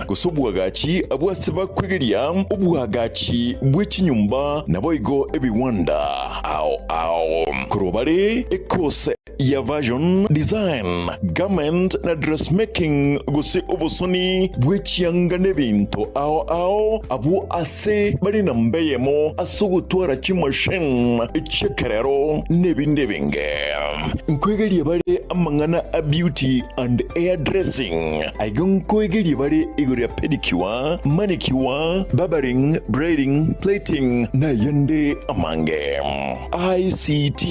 Gusubwagachi abwasiba kwegeria ubwagachi bw'ikinyumba naboigo ebiwanda ao kurobare ekose ya version design garment na dressmaking gusi obusoni bw'ekiyanga n'ebintu ao abu ase bari na mbeyemo asugutwara kimashin echekerero n'ebindi binge nkwegeria bare amangana a beauty and hairdressing aigon kwegeria bare igore pedicure manicure barbering braiding plating na yende amange ICT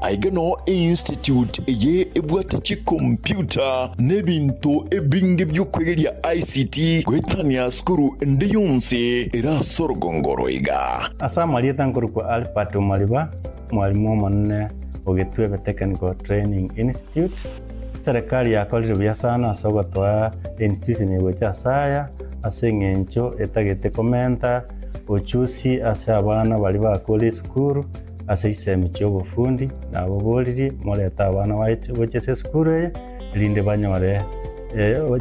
aigano institute ye ebwatachi computer nebintu ebinge by'okwegeria ICT gwetania skuru ende yonse era sorogongoroiga asamali tankuru kwa alpato maliba mwalimu monne ogetwebe technical training institute serikali yakolire bya sana asogotwa institution yegocha saya asengencho etagete komenta ochusi ase abana bali bakole skuru ase isemi cyobufundi nabo boliri moleta abana bochese skuru linde banyore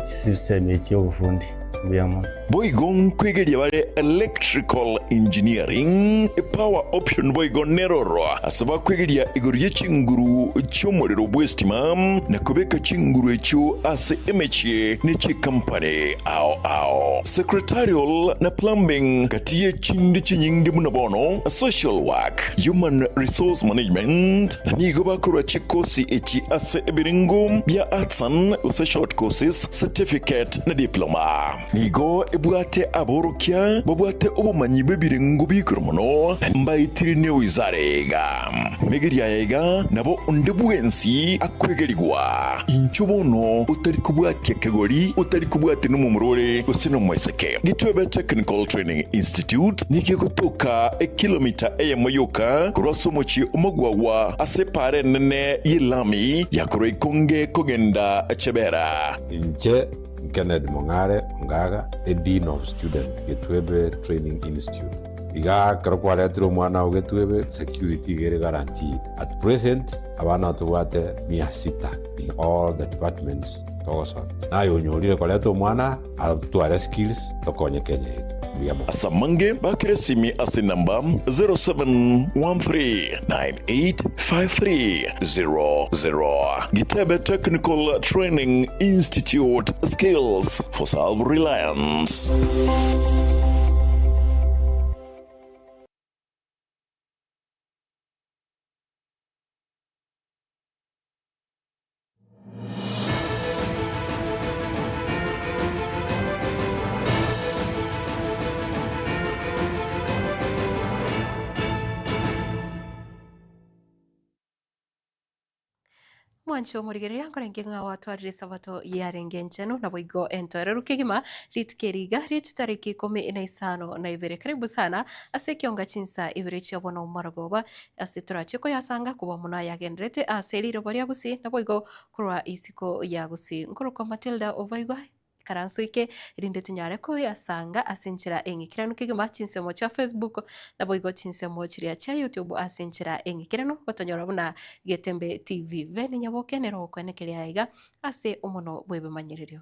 system cyobufundi byamo boigon kwegeria bare electrical engineering power option boigon neroro asaba kwegeria igorye chinguru cyomorero bwestima na kubeka chinguru echo ase emeche nechi company ao secretarial na plumbing katiye chindi chinyingi munabono social work human resource management na nigo bakora chikosi echi ase ebiringo bya arts and short courses certificate na diploma nigo ebwate aborokia babwate obumanyi bebirengo bikromono mbayitirine wizarega megeria yega nabo ondebwensi akwegerigwa inchubono utari kubwate kegori utari kubwate numumurore usino mweseke gitwebe technical training institute nikikutoka kilomita eyemoyoka kurwasomochi umugwawa asepare nene yilami yakoro ikonge kogenda chebera inche Kenneth Mongare Ngaga, a Dean of Student, Getwebe Training Institute. Iga karokwaretiro mwana o Getwebe security gere guaranteed. At present, abana tuwate 600 in all the departments togoson. Na yonyolire kwareto mwana atuare skills tokonye Kenya yetu. Asamange bakiresimi ase namba 0713985300 Gitebe Technical Training Institute, skills for self-reliance. Mwancho murigeria ngorengenga watwarire sabato yarengencheno na boigo entore rukigima ritukeriga ritutariki 15 karibu sana ase kionga chinsa ibere chabona umaragoba ase turachiko yasanga kuba muna yagendrete aseriro boria gusi na boigo kurwa isiko ya gusi nkuruko Matilda obaigwa karansuike rinde tunyare ko yasanga asinchira engikirano kigima chinsemo cha Facebook na boigo chinsemo chiria cha YouTube asinchira engikirano batonyora buna Getembe TV vene nyaboke nero kwenekeria aiga ase umono bwebe manyiririo.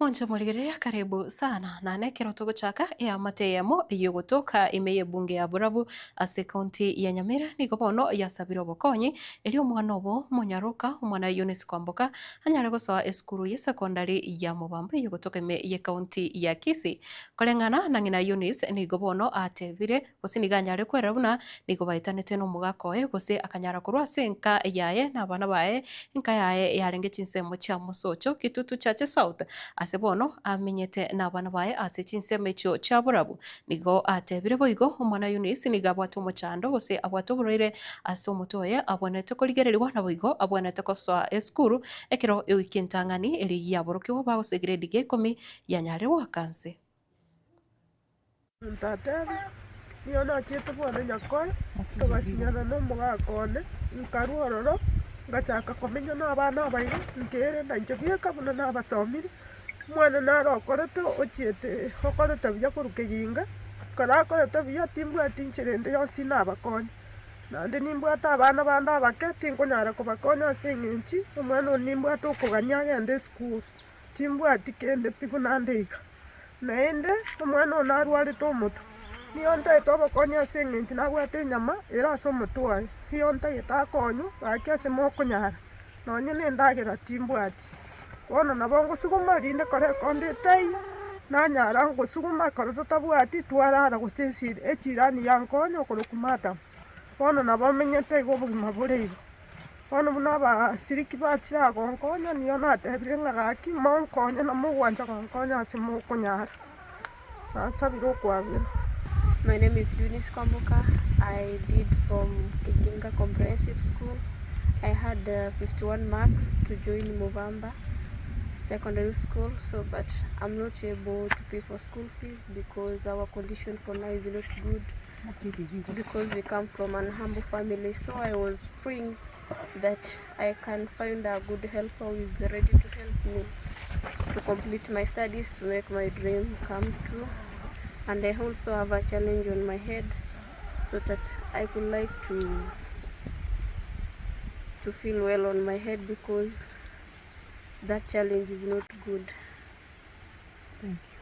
Monja murigereria karibu sana na nekero tuguchaka ya mateyemo yugutuka imeye bunge ya Burabu ase kaunti ya Nyamira nigo bono yasabire obokonyi eri omwana obo monyaruka omwana Eunice Kwamboka anyare gosoa esukuru ya sekondari ya Mubambo yugutuka ime ye kaunti ya Kisii koreng'ana na ng'ina Eunice nigo bono atebire gose niga anyare kwerera buna nigo baitanete n'omogaka oye gose akanyara korwa ase enka yaye na abana baye enka yaye yarenge chinsemo chia Mosocho Kitutu Chache South ase bono amenyete na abana baye ase chinsemo echio chia Burabu nigo atebire boigo omwana Eunice niga abwate omochando gose abwate oborwaire ase omotwe oye abwanete korigereriwa na boigo abwanete kosoa esukuru ekero ewiki entang'ani eri yaborokiwa bagose grade ya 10 yanyare gwakanse. Ntatebi niyo nachete bwana nyakoe tugasinyana n'omogaka one nkarwa ororo ngachaka komenya n'abana abaire nkere nainche bieka buna nabasomire mwana naro okorete ochiete okorete buya koruka eyinga kara akorete buya timbwati ncherende yonsi nabakonya naende nimbwate abana bande abake tinkonyara kobakonya ase eng'enchi omwana oyo nimbwate okogania agende esukuru timbwati kende pi buna ndeiga naende omwana oyo narwarete omotwe niyo ntaete obokonya ase eng'enchi nabwate enyama ere ase omotwe oye iyo ntaete akonywa gaki ase mokonyara nonye na endagera timbwati bono nabo ngosuguma rinde kore ekonde etai nanyara ngosuguma kore totabwati twarara gose echirani yankonya okoroku madam bono nabo menyete igo obogima bore igo bono buna abasiriki bachire agonkonya niyo natebire ng'a gaki monkonya na mogwancha gonkonya ase mokonyara nasabire okwabera. My name is Eunice Kwamboka. I did from Kiginga Comprehensive School. I had 51 marks to join Mubamba Secondary School, but I'm not able to pay for school fees because our condition for now is not good because we come from an humble family. So I was praying that I can find a good helper who is ready to help me to complete my studies, to make my dream come true. And I also have a challenge on my head so that I would like to feel well on my head because that challenge is not good. Thank you.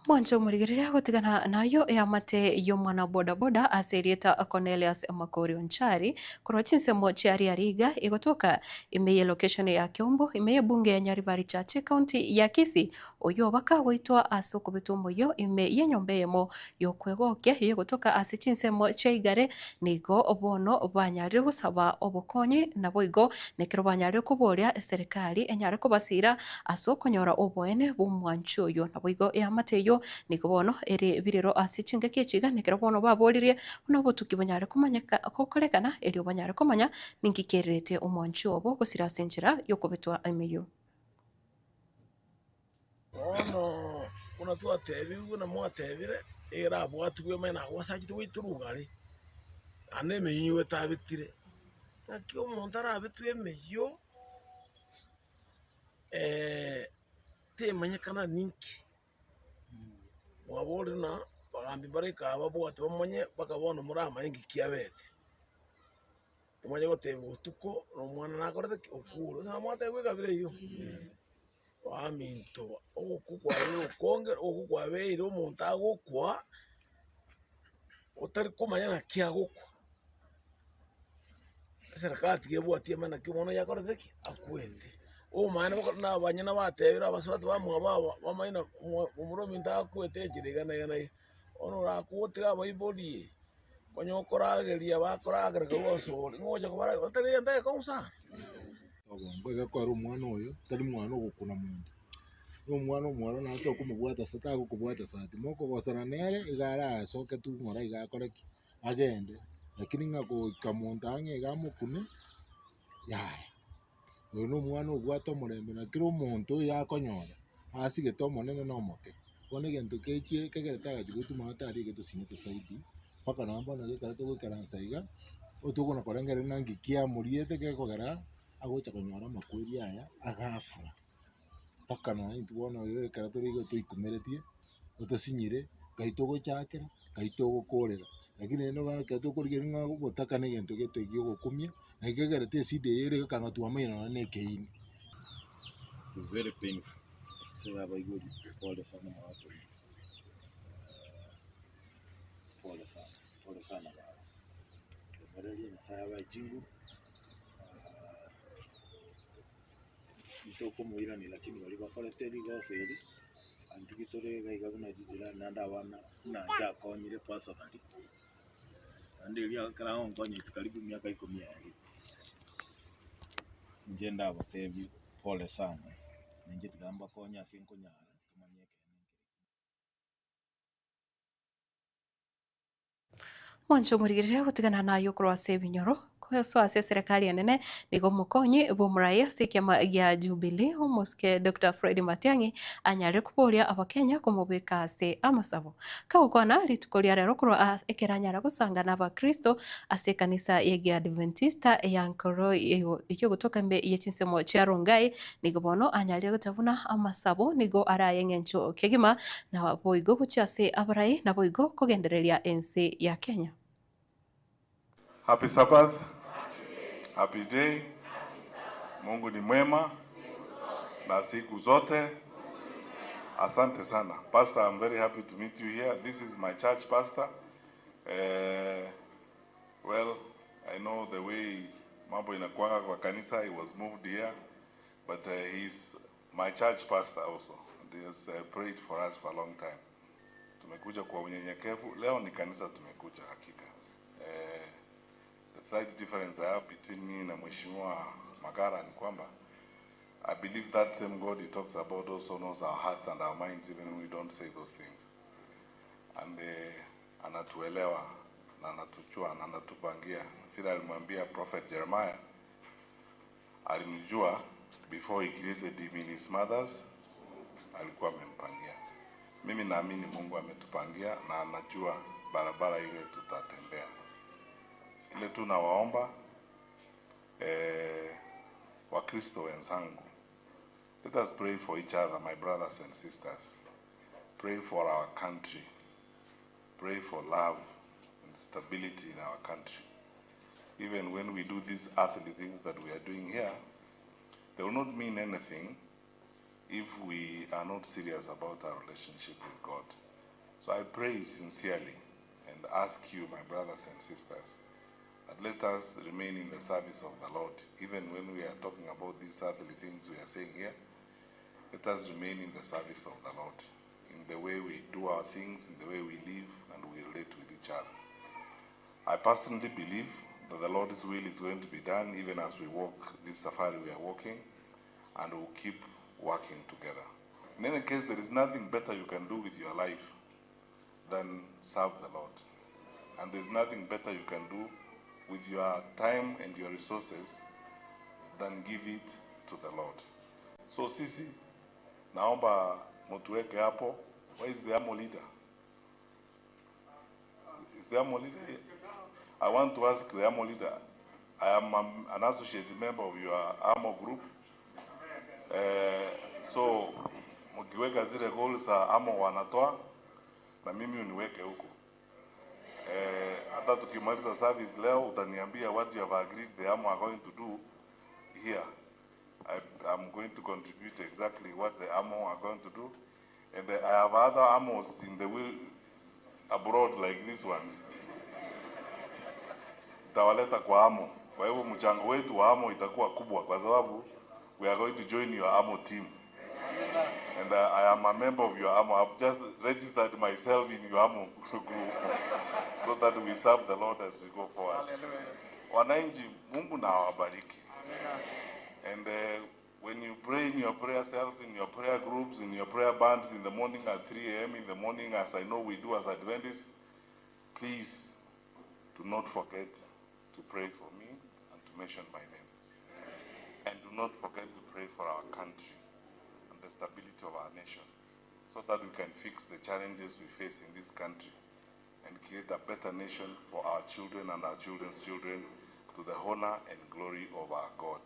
Mwancho murigereria gutigana nayo yamate y'omwana bodaboda aserieta Cornelius Makori Onchari korwa chinsemo chiari ariga igotoka imeye location ya Kiombo imeye bunge ya Nyaribari Chache county ya Kisii oyo bakagwitwa ase okobeta omoyo ime yenyombeyemo yokwegokia igotoka ase chinsemo chia Igare nigo obono banyarire gusaba obokonyi nabo igo nekero banyarire koboria serikali enyare kobasira ase okonyora oboene bw'omwancho oyo nabo igo yamate yo nigo bono ere birero ase chingaki echiga nekero bono baboririe buna obotuki banyare komanyeka kokorekana erio banyare komanya ninkikererete omwancho obo gosira ase enchera yokobetwa emeyo ono kuna twatebi buna mwatebire era abwatugwe mena gwasachite witurugari ane meyiwe tabitire naki omuntu arabitwe emeyo temanyekana ninki mwabori na bagambi bareka babwate bamonye bakabona murama ingi kiabete umanye goteba utuko no mwana nakorete okuru na mwate gwegabire yo waminto okukwa ukonge okukwa beire omuntu agokwa otari kumanya na kiagokwa serikali tigebwatie mana kimono yakorete ki akwete omwana na banyana batebira abaswati bamwe bamaina umuromi ndakwete njirigana yana ono rakuotega abaiboli konyokorageria bakoragira gosori ngoja kubara otari ndaye konsa mbega ko ari umwana oyo tari mwana ogukuna muntu omwana na to kumubwata sata gukubwata sati moko gosana nere igara asoke tu ngora igakora agende lakini ngako kamuntu ange gamukune yaya uyu ni umwana ogwata omurembe na kira omuntu yakonyora asigete omonene nomoke bono egento kechie kegerete agachigotuma atari egetusinyete saidi mpaka nambona gekara togwikaransa iga otogona korengere nangi kiamuriete gekogera agocha konyora amakweri aya agafura mpaka na intu bono oyo gekara torigo toikumeretie otosinyire gaito gochakera gaito gokorera lakini eno bana tokorigeria ng'a gotaka na egento getegio gokumia na gegerete eside ere gekanga twamaina na nekeini It is very painful. Sasa baigoli, pole sana watu. Pole sana baba. Bareli na saya ba jingu. Itoko muirani lakini wali bakolete ligose eri. Antigitore gaigabuna jijira nanda wana na ja konyire personally. Andi ya kala onkonye karibu miaka 10 njenda abatebi pole sana. Ninje tigamba konya sinkonyara tumanyeke. mwancho murigirire gutigana nayo kurwase binyoro kwaswase serikali enene nigo mukonyi bumuraya sikiama gia Jubilee umuske Dr. Fred Matiang'i anyare kuburia abakenya kumubika ase amasabo kagukwana ritukuria rero kurwa ekeranyara gusangana abakristo ase kanisa ya Adventista ya nkoro ikyo gutoka mbe yechinsemo chia Rongai nigo bono anyare gutabuna amasabo nigo araye ngencho kegima na boigo guchase abarai na boigo kugendereria ensi ya Kenya. Happy Sabbath. Happy day. Mungu ni mwema na siku zote. Asante sana. Pastor, I'm very happy to meet you here. This is my church pastor. Well, I know the way mambo inakuanga kwa kanisa, he was moved here, but he's my church pastor also. He has prayed for us for a long time. Tumekuja kwa unyenyekevu. Leo ni kanisa tumekuja hakika. The slight difference I have between me na Mheshimiwa Magara ni kwamba I believe that same God he talks about also knows our hearts and our minds even when we don't say those things. And anatuelewa na anatuchua na anatupangia. Vile alimwambia Prophet Jeremiah, alimjua before he created him in his mother's, alikuwa amempangia. Mimi naamini Mungu ametupangia na anajua barabara ile tutatembea. Ile tunawaomba Wakristo wenzangu, let us pray for each other, my brothers and sisters. Pray for our country. Pray for love and stability in our country. Even when we do these earthly things that we are doing here, they will not mean anything if we are not serious about our relationship with God. So I pray sincerely and ask you, my brothers and sisters, that let us remain in the service of the Lord. Even when we are talking about these earthly things we are saying here, let us remain in the service of the Lord, in the way we do our things, in the way we live and we relate with each other. I personally believe that the Lord's will is going to be done even as we walk this safari we are walking, and we'll keep working together. In any case, there is nothing better you can do with your life than serve the Lord. And there's nothing better you can do with your time and your resources than give it to the Lord. So sisi, naomba mutuweke hapo. Where is the AMO leader? Is the AMO leader? I want to ask the AMO leader. I am an associate member of your AMO group. So mkiweka zile goals za AMO wanatoa na mimi uniweke huko. Hata tukimaliza service leo utaniambia what you have agreed the AMO are going to do here. I'm going to contribute exactly what the AMO are going to do. And I have other AMOs in the will abroad like this ones. Tawaleta kwa AMO. Kwa hivyo mchango wetu wa AMO itakuwa kubwa kwa sababu we are going to join your AMO team. And I am a member of your AMO. I've just registered myself in your AMO group so that we serve the Lord as we go forward. Wananchi, Mungu na awabariki. And when you pray in your prayer cells, in your prayer groups, in your prayer bands in the morning at 3 a.m. in the morning, as I know we do as Adventists, please do not forget to pray for me and to mention my name. And do not forget to pray for our country and the stability of our nation, so that we can fix the challenges we face in this country and create a better nation for our children and our children's children, to the honor and glory of our God.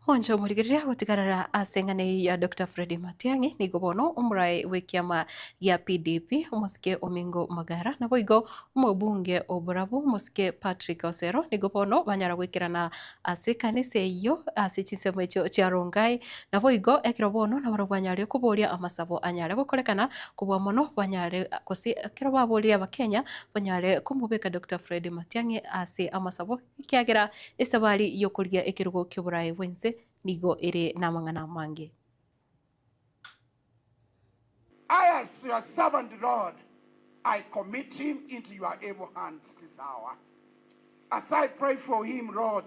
Onjo murigiria gutigarara asengane ya Dr. Freddy Matiang'i nigo bono umrai wekiama ya PDP muske Omingo Magara na boigo umubunge oburabu muske Patrick Osero nigo bono banyara gwikirana asikanise iyo asichisemo echo chiarongai na boigo ekiro bono na baro banyare kuboria amasabo anyare gukorekana kubwa mono banyare kosi ekiro baboria abakenya banyare kumubeka Dr. Freddy Matiang'i ase amasabo ikiagera esabari yokuria ekirugo ky'oburai bwense nigo ere namangana mange. I, as your servant, Lord, I commit him into your able hands this hour. As I pray for him, Lord,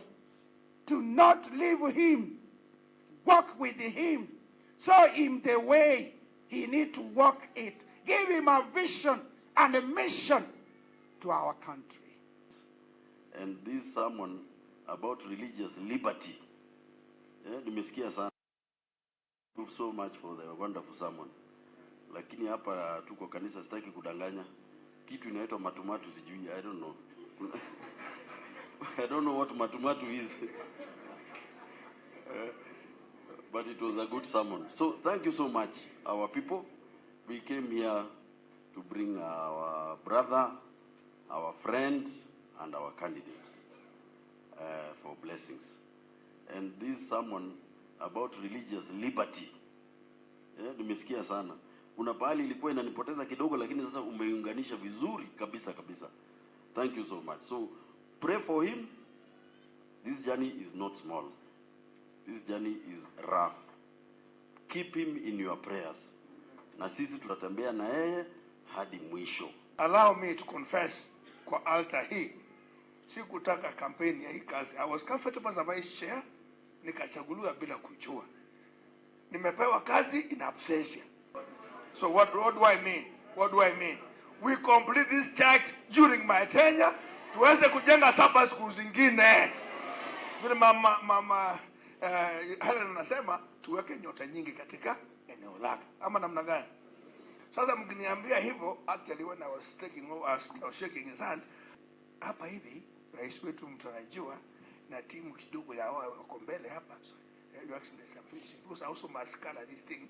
to not leave him, walk with him, show him the way he needs to walk it. Give him a vision and a mission to our country. And this sermon about religious liberty. Nimesikia sana. Thank you so much for the wonderful sermon. Lakini hapa tuko kanisa, sitaki kudanganya. Kitu inaitwa matumatu sijui, I don't know. I don't know what matumatu is. But it was a good sermon. So thank you so much, our people. We came here to bring our brother, our friends, and our candidates for blessings. And this sermon about religious liberty, nimesikia sana. Kuna pahali ilikuwa inanipoteza kidogo, lakini sasa umeiunganisha vizuri kabisa kabisa. Thank you so much. So pray for him. This journey is not small. This journey is rough. Keep him in your prayers. Na sisi tutatembea na yeye hadi mwisho. Allow me to confess kwa altar hii. Sikutaka kampeni ya hii kazi. I was comfortable as a vice chair. Nikachaguliwa bila kujua. Nimepewa kazi in absentia. So what do I mean? What do I mean? We complete this church during my tenure. Tuweze kujenga 7 schools zingine. Vile mama Helen anasema tuweke nyota nyingi katika eneo lake. Ama namna gani? Sasa mkiniambia hivyo, actually when I was shaking his hand, hapa hivi rais wetu mtarajiwa na timu kidogo ya wako mbele hapa. Your Excellency, I'm finishing because I also must color this thing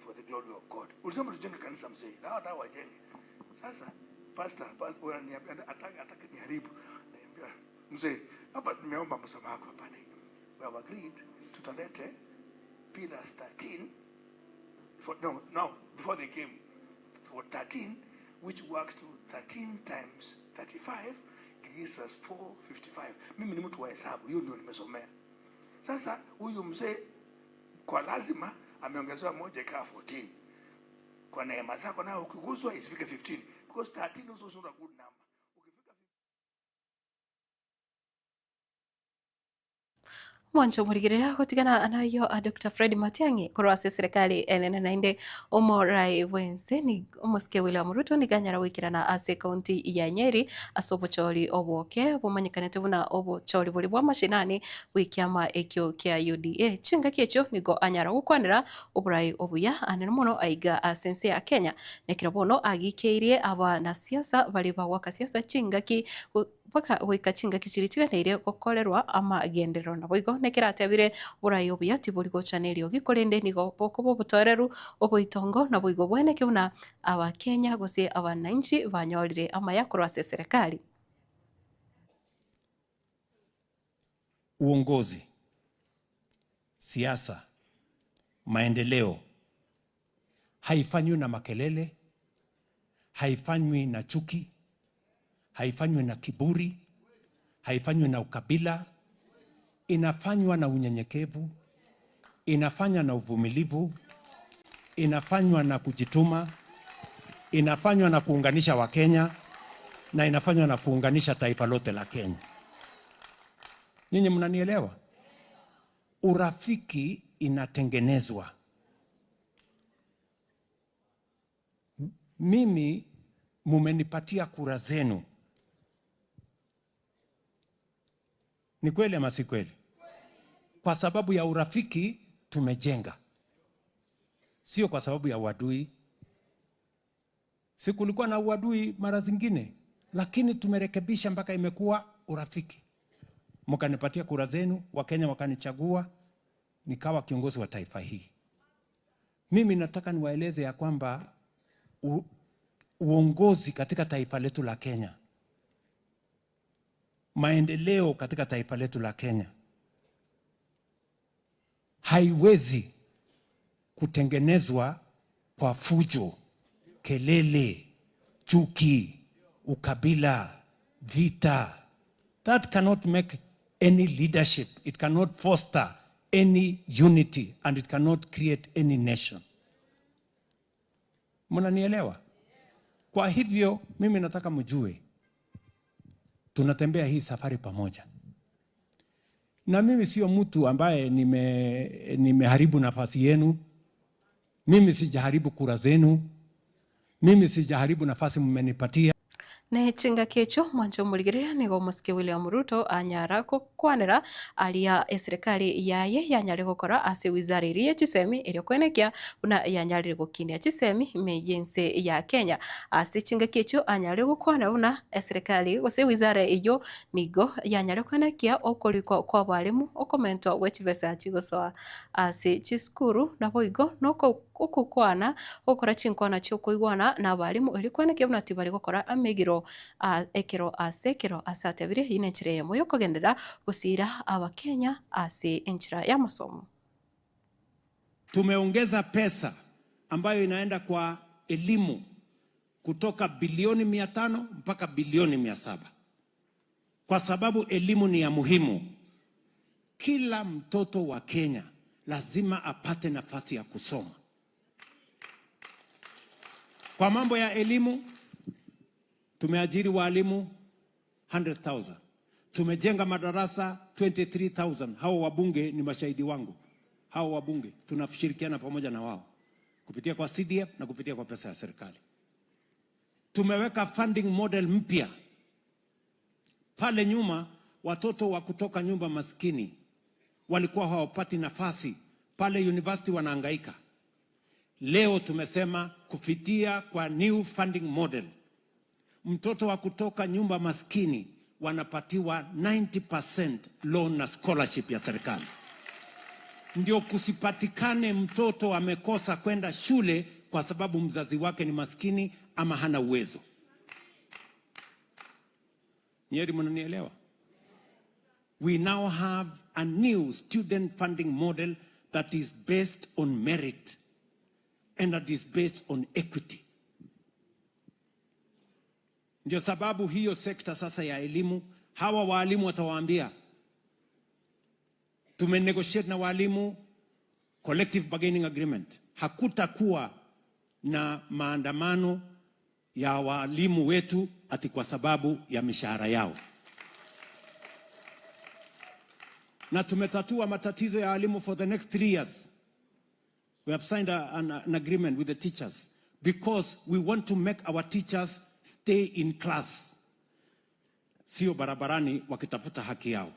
for the glory of God. Ulisema tujenge kanisa mzee. Dawa wajenge. Sasa pastor ananiambia ataka niharibu. Niambia mzee, hapa nimeomba msamaha kwa pale. We have agreed tutalete pillars 13 before they came for 13, which works to 13 times 35 gives us 455. Mimi ni mtu wa hesabu, hiyo ndio nimesomea. Sasa huyu mzee kwa lazima ameongezewa moja ikawa 14. Kwa neema zako nao ukiguzwa isifike 15 because 13 is also a good number. Mwancho murigirira gutigana anayo a Dr. Freddy Matiang'i korwase serikali enene nainde omorai wense ni omuske William Ruto ni ganyara wikirana ase county ya Nyeri asobochori obwoke bumanyikanete buna obochori buri bwa mashinani wikiama ekyo kya UDA chinga kyecho nigo anyara gukwanira oburai obuya anene muno aiga asense ya Kenya nekira bono agikeirie abana siasa bali bawaka siasa chingaki paka wika chinga kichiritiganire gukorerwa ama agendero na boigo nekiratebire burai obuya tiburi gochanerio gikorende nigo boko bobutoreru oboitongo na boigo bwene kiuna abakenya gose abananchi banyorire ama yakorwase serikali. Uongozi, siasa, maendeleo haifanywi na makelele, haifanywi na chuki, haifanywi na kiburi, haifanywi na ukabila, inafanywa na unyenyekevu, inafanywa na uvumilivu, inafanywa na kujituma, inafanywa na kuunganisha Wakenya na inafanywa na kuunganisha taifa lote la Kenya. Nyinyi mnanielewa? Urafiki inatengenezwa. Mimi mumenipatia kura zenu. Ni kweli ama si kweli? Kwa sababu ya urafiki tumejenga. Sio kwa sababu ya uadui. Si kulikuwa na uadui mara zingine, lakini tumerekebisha mpaka imekuwa urafiki. Mkanipatia kura zenu, Wakenya wakanichagua, nikawa kiongozi wa taifa hii, mimi nataka niwaeleze ya kwamba uongozi katika taifa letu la Kenya, maendeleo katika taifa letu la Kenya haiwezi kutengenezwa kwa fujo, kelele, chuki, ukabila, vita. That cannot make any leadership. It cannot foster any unity and it cannot create any nation. Mnanielewa? Kwa hivyo mimi nataka mjue tunatembea hii safari pamoja. Na mimi sio mtu ambaye nimeharibu nafasi yenu. Mimi sijaharibu kura zenu. Mimi sijaharibu nafasi mmenipatia. Ne chinga kecho mwancho muligirira nigo musike William Ruto anyara kwanera alia serikali yaye yanyari gukora ase wizara iri chisemi iri kwenekia una yanyari gukinia chisemi meyense ya Kenya ase chinga kecho anyari gukwana una serikali ose wizara iyo nigo yanyari kwenekia okoliko kwa balimu okomento wechivesa chigosoa ase chiskuru na boigo noko ukukwana okora chinkwana chyokoigwana na balimu iri kwenekia una tibari gukora amegiro ekero asatebire ine nchira yemo yokogendera gusira abakenya ase enchira ya masomo. Tumeongeza pesa ambayo inaenda kwa elimu kutoka bilioni 500 mpaka bilioni 700 kwa sababu elimu ni ya muhimu. Kila mtoto wa Kenya lazima apate nafasi ya kusoma. Kwa mambo ya elimu tumeajiri walimu 100,000. Tumejenga madarasa 23,000. Hao wabunge ni mashahidi wangu. Hao wabunge tunashirikiana pamoja na wao kupitia kwa CDF na kupitia kwa pesa ya serikali. Tumeweka funding model mpya. Pale nyuma watoto wa kutoka nyumba maskini walikuwa hawapati nafasi. Pale university wanahangaika. Leo tumesema kupitia kwa new funding model, mtoto wa kutoka nyumba maskini wanapatiwa 90% loan na scholarship ya serikali. Ndio kusipatikane mtoto amekosa kwenda shule kwa sababu mzazi wake ni maskini ama hana uwezo. Nyeri, mnanielewa? We now have a new student funding model that is based on merit and that is based on equity. Ndio sababu hiyo sekta sasa ya elimu, hawa walimu watawaambia, tumenegotiate na walimu collective bargaining agreement. Hakutakuwa na maandamano ya walimu wetu ati kwa sababu ya mishahara yao. Na tumetatua matatizo ya walimu for the next 3 years. We have signed an agreement with the teachers because we want to make our teachers stay in class, sio barabarani wakitafuta haki yao.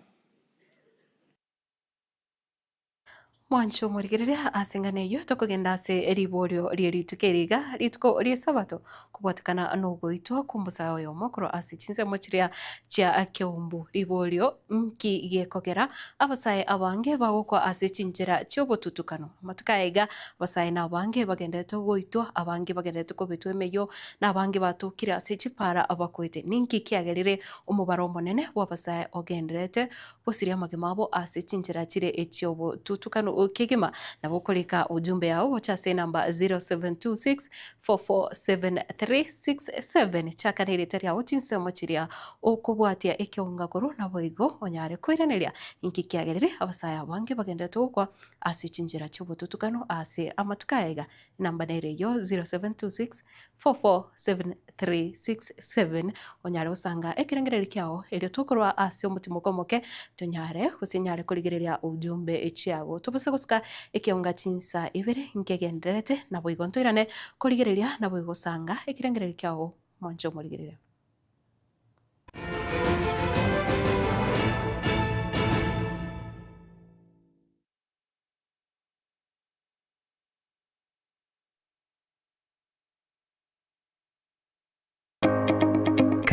Mwancho murigirira asenganeyo tokogenda ase riborio rietukeriga rituko riesabato kubatikana nogoitwa kumbusa oyo mokoro ase chinse mochiria cha Kiumbu riborio nki gekogera abasaye abange bagokwa ase chinjira chobotutukano matukaiga basaye na abange bagendete goitwa abange bagendete kobitwa emeyo na abange batukira ase chipara abakwete ninki kiagerire umubaro monene wabasaye ogenderete gosiria magemabo ase chinjira chire echiobo tutukano ukigima na bukoleka ujumbe yao wachase namba 0726447367 chakanire taria utinse mochiria okubwatia ekiongagoro na boigo onyare koiraneria inki kiagerire abasaya bange bagendete gukwa ase chinjira chobututukano ase amatukaega namba nereyo 0726447367 onyare usanga ekirengereri kiao elio tukorwa ase omutimo komoke tonyare kusinyare kurigereria ujumbe echiago tubuse guska ekionga chinsa ibere nkegenderete na boigo ntoirane kurigereria na boigo sanga ekirengereri kiao mwancho murigereria.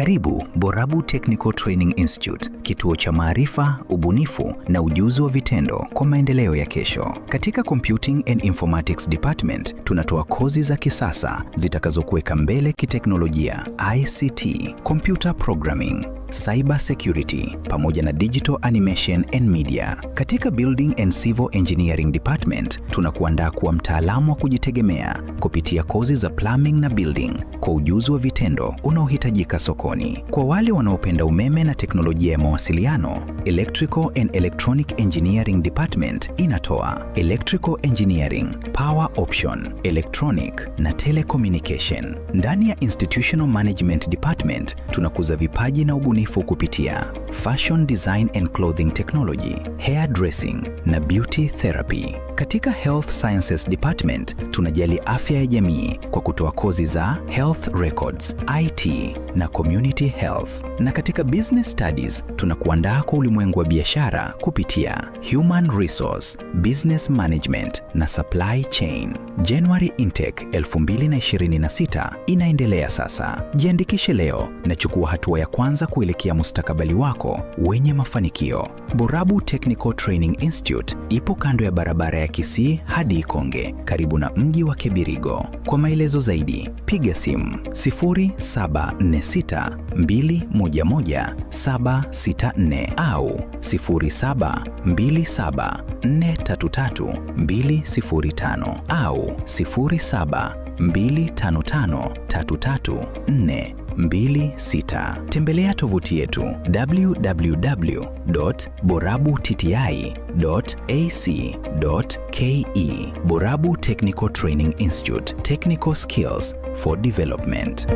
Karibu Borabu Technical Training Institute, kituo cha maarifa, ubunifu na ujuzi wa vitendo kwa maendeleo ya kesho. Katika Computing and Informatics Department, tunatoa kozi za kisasa zitakazokuweka mbele kiteknolojia, ICT, computer programming, cyber security pamoja na digital animation and media. Katika Building and Civil Engineering Department, tunakuandaa kuwa mtaalamu wa kujitegemea kupitia kozi za plumbing na building kwa ujuzi wa vitendo unaohitajika sokoni. Kwa wale wanaopenda umeme na teknolojia ya mawasiliano, Electrical and Electronic Engineering Department inatoa Electrical Engineering, Power Option, Electronic na Telecommunication. Ndani ya Institutional Management Department, tunakuza vipaji na ubunifu kupitia Fashion Design and Clothing Technology, Hair Dressing na Beauty Therapy. Katika Health Sciences Department, tunajali afya ya jamii kwa kutoa kozi za Health Records, IT na Community Health. Na katika Business Studies, tunakuandaa kwa ulimwengu wa biashara kupitia Human Resource, Business Management na Supply Chain. January Intake 2026 inaendelea sasa. Jiandikishe leo na chukua hatua ya kwanza kuelekea mustakabali wako wenye mafanikio. Borabu Technical Training Institute ipo kando ya barabara ya Kisii hadi Ikonge, karibu na mji wa Kibirigo. Kwa maelezo zaidi, piga simu 0746211764 au 0727433205 au 0725533426. Tembelea tovuti yetu www.borabutiti.ac.ke. Borabu Technical Training Institute, Technical Skills for Development.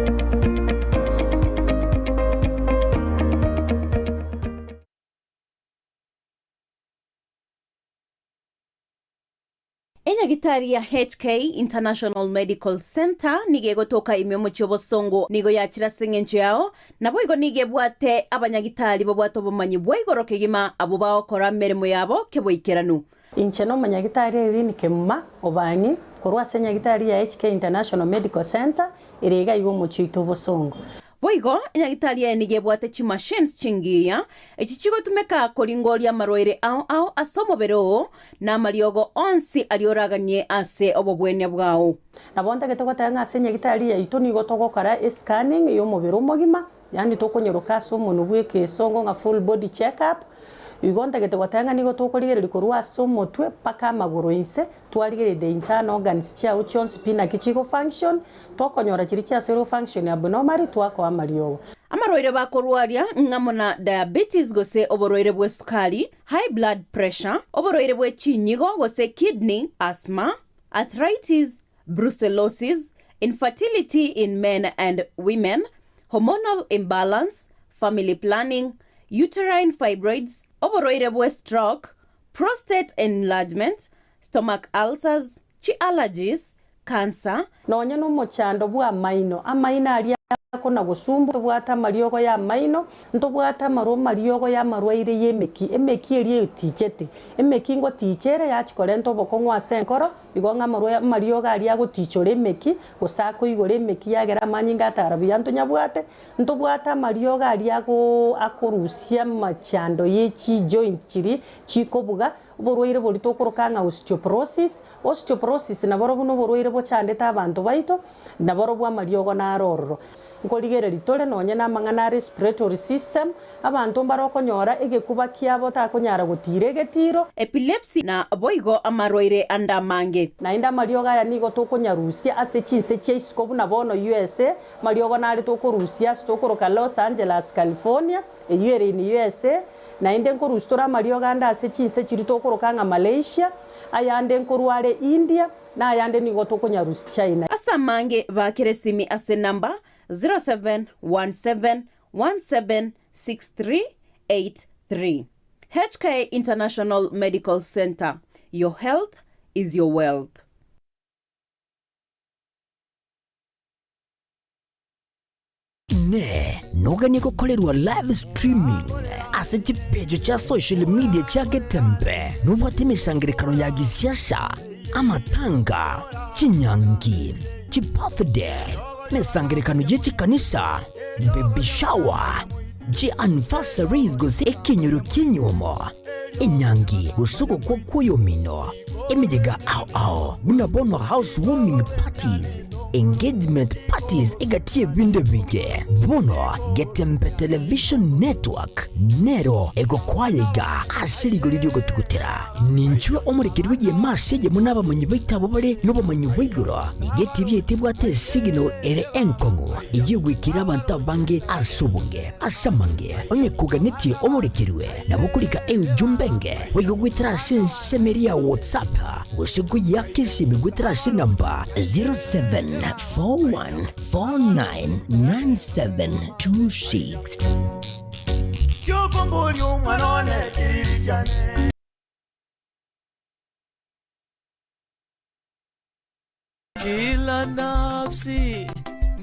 Enyagitari ya HK International Medical Center nigegotoka imyomo cyobosongo nigo yakira sengenje yao nabo igo nigebwate abanyagitari babwato bomanyi bwaigoro kegima abo baokora meremo yabo keboikeranu incheno manyagitari eri nikemma obanyi korwa senyagitari ya HK International Medical Center irega igo mochito bosongo Boigo, enyagitari ya nigebwate chi machines chingiya, echichigo tumeka koringoria maroire au asomobero na mariogo onsi alioraganye ase obobwenya bwao. Nabonta getogota ngase enyagitari ya ito nigo togokara scanning yo mobero mogima, yani tokonyoroka so monubweke songo nga full body check up. Igonta getogota nigo tokorigere korwa so motwe paka magoro inse twarigere the internal organs chia uchons pina kichigo function tokonyora chiri chia cell function abnormal twako amariogo amaroire bakorwaria ngamona diabetes gose oboroire bwe sukari, high blood pressure, oboroire bwe chinyigo gose kidney, asthma, arthritis, brucellosis, infertility in men and women, hormonal imbalance, family planning, uterine fibroids, oboroire bwe stroke, prostate enlargement, stomach ulcers, chi allergies, cancer. Nonya no mochando bwa maino amaina ali kona gusumbu tubwata mariogo ya maino ntubwata maro mariogo ya marwaire yemeki emeki eri tichete emeki ngo tichere ya chikore ntoboko ngwa senkoro igonga mariogo ali agotichore emeki gusako igore emeki yagera manyinga tarabiya ntonyabwate ntubwata mariogo ali akorusia machando yechi joint chiri chikobuga borwaire bori tokorokanga osteoporosis na boro buno borwaire bochandeta abantu baito na boro bwa mariogo na arororo nkorigere litore nonye na mangana respiratory system abantu mbarokonyora egekuba kiabo takonyara gutire getiro epilepsy na boigo amaroire andamange na inda mariogo ya nigo tokonyarusia ase chinse cheisikobu na bono USA mariogo na ali tokorusia stokoroka Los Angeles California eyere ni USA na inde nkorustora mariogo anda ase chinse chiri tokorokanga Malaysia ayande nkorware India na ayande nigo tokonyarusia China asa mange bakeresimi ase namba 0717176383. HK International Medical Center. Your health is your wealth. Ne noganye gukorerwa live streaming ase chipejo cha social media chake tempe nubwate imisangirikano ya gisiasha amatanga chinyangi chibirthday mesangirikano y'ekikanisa baby shower, anniversaries gose ekinyoro kinyomo, enyangi usuko kwa kuyomino, emijega ao, bunabono housewarming parties, engagement parties egatie binde bige, bono Getembe television network, nero ego kwayega asiri golidio gotukutera, ninchwe omurikirwe ye maseje munaba manyibaita bobale nobo manyibiguro, nigetibi etibwate signal ere enkongu, iyigwikira abantu bange asubunge, asamange, onye kuganitie omurikirwe, nabukulika jumbenge, wigogwitira semeria WhatsApp, usiku yake simigwitira namba 0741499726. Kila nafsi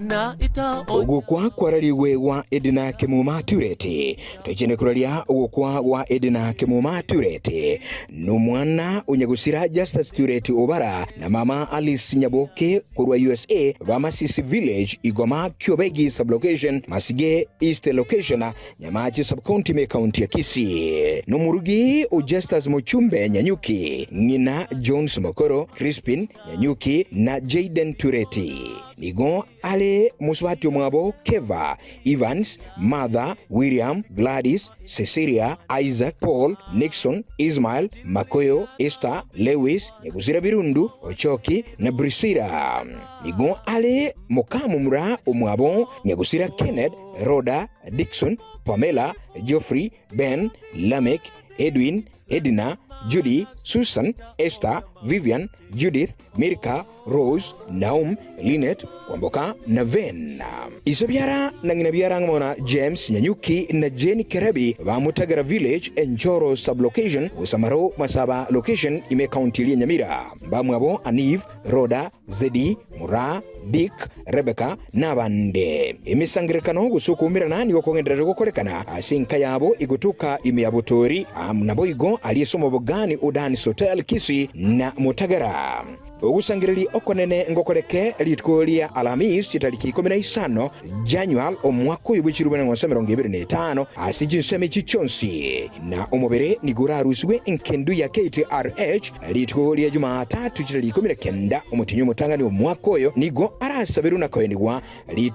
na ita ugukwa kwaraliwe wa Edna Kimuma Tureti tochene kuralia ugukwa wa Edna Kimuma Tureti numwana unyagusira Justice Tureti Obara na mama Alice Nyaboke kurwa USA Vamasisi Village Igoma Kyobegi sublocation Masige East location Nyamaji subcounty me county ya Kisii numurugi u Justice Muchumbe Nyanyuki ngina Jones Mokoro Crispin Nyanyuki na Jaden Tureti nigo ale muswati mwabo Keva Evans Mother William Gladys Cecilia Isaac Paul Nixon Ismail Makoyo Esther Lewis Nyagusira Birundu Ochoki na Brisira nigo ale mokamu mura umwabo Nyagusira Kenneth Rhoda Dixon Pamela Geoffrey Ben Lamek Edwin Edina Judy Susan Esther Vivian Judith Mirka Rose Naum Lynette Kwamboka na Ven Isobiara na nginabiara ngona James Nyanyuki na Jenny Kerebi wa Mutagara Village Enjoro sublocation Usamaro Masaba location ime county ya Nyamira bamwabo Aniv Roda Zedi Mura Dick Rebecca nabande emisangirikano gusukumira nani okongendera gukolekana asinka yabo igutuka imiyabotori nabo igo aliyesomo bogani udani Hotel Kisii na Mutagara ogusangirili okonene ngokoleke litkolia Alhamis chitaliki 15 January omwaka y'ubukirubana ngwa 2025 asijinseme chichonsi na omubere nigurarusiwe enkendu ya KTRH litkolia Jumatatu chitaliki 19 omutinyo mutangani omwaka oyo nigo arasabiru nakoyenigwa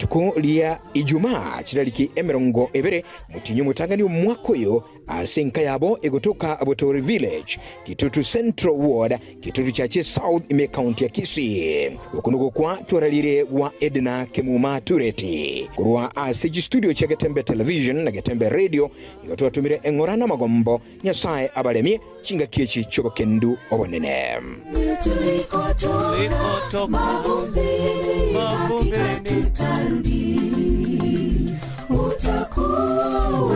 litkolia Ijumaa chitaliki 20 mutinyo mutangani omwaka oyo asinka yabo egotoka Abotori Village Kitutu Central Ward Kitutu chache South ime county ya Kisii ukunuko kwa tuaralire wa Edna Kimuma Tureti kurwa asiji studio cha Getembe Television na Getembe Radio yotoa tumire engorana magombo Nyasaye abalemi chinga kiechi choko kendu obonene tulikotoka mavumbini tutarudi utakuwa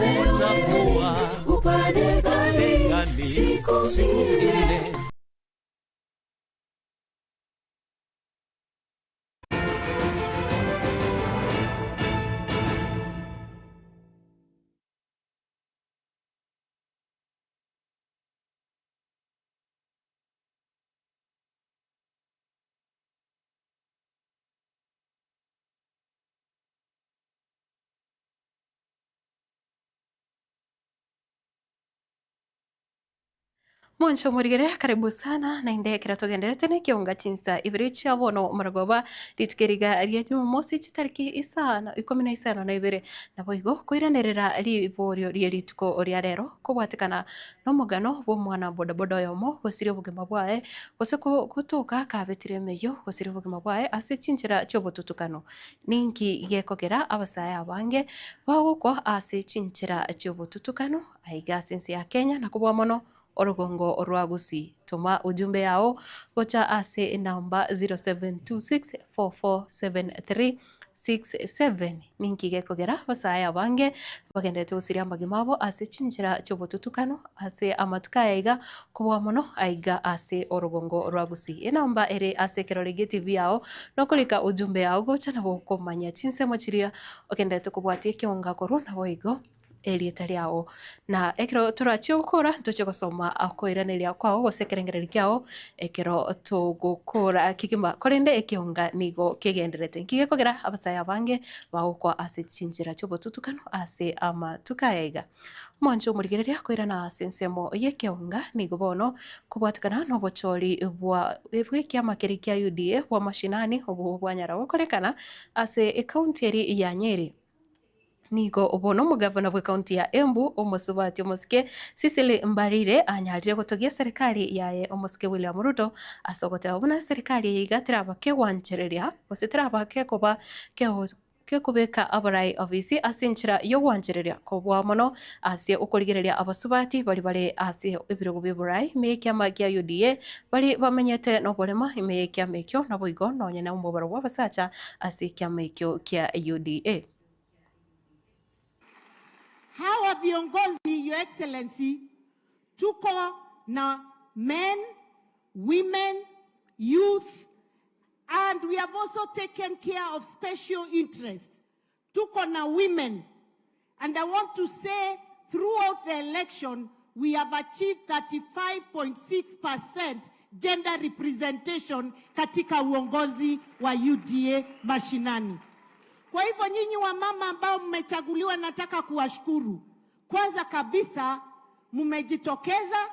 upande gani siku ile. Mwancho murigere karibu sana na inde kiratogendera tene kionga chinsa ibirichi abono maragoba litukeriga ria Jumamosi chitariki isana 15 na ibere na boigo kwiranirira liborio ria lituko ria rero kubwatikana no mugano bo mwana bodaboda yomo gosire bugema bwae goseko gutuka kabetire meyo gosire bugema bwae ase chinchira chobotutukano ninki gekogera abasaya abange bagukwa ase chinchira chobotutukano aiga sensi ya Kenya na kubwa mono Orogongo Orwagusi tuma ujumbe yao gocha ase namba 0726447367 ninkige kogera basaya bange bagendete usiria magimabo ase chinchira chobotutukano ase amatuka yaiga kubwa mono aiga ase Orogongo Orwagusi enamba ere ase Kerorege TV yao nokulika ujumbe yao gocha nabo komanya chinse mochiria ogendete kubwatie kionga koru nabo igo elieta riao na ekero turachio gukura tuche gusoma akwiraniria kwao gusekerengereri kiao ekero tugukura kigima korende ekiunga nigo kigenderete nkige kogera abasaya bange bagukwa ase chinjira chobotutukano ase amatukaiga monjo murigereria kwirana sensemo yekiunga nigo bono kubwatikana no bochori bwa kiama keri kia UDA bwa mashinani obo bwanyara gukorekana ase county eri ya Nyeri nigo obono mugavana bwa kaunti ya Embu omusubati omusike Cecily Mbarire anyarire gutogia serikali yaye omusike William Ruto asogota obona serikali yigatira abakegwanchereria osetira abakekoba kubeka abarai obisi asinchira yo wanchereria kobwa mono asie ukorigereria abasubati bari asie ibirugo biburai mekia magia UDA bari bamenyete no bolema mekia mekyo na boigo no nyene umubaro wabasacha asikia mekyo kia UDA. Hawa viongozi, Your Excellency, tuko na men, women, youth, and we have also taken care of special interests. Tuko na women, and I want to say throughout the election, we have achieved 35.6% gender representation katika uongozi wa UDA mashinani. Kwa hivyo nyinyi wa mama ambao mmechaguliwa, nataka kuwashukuru. Kwanza kabisa mmejitokeza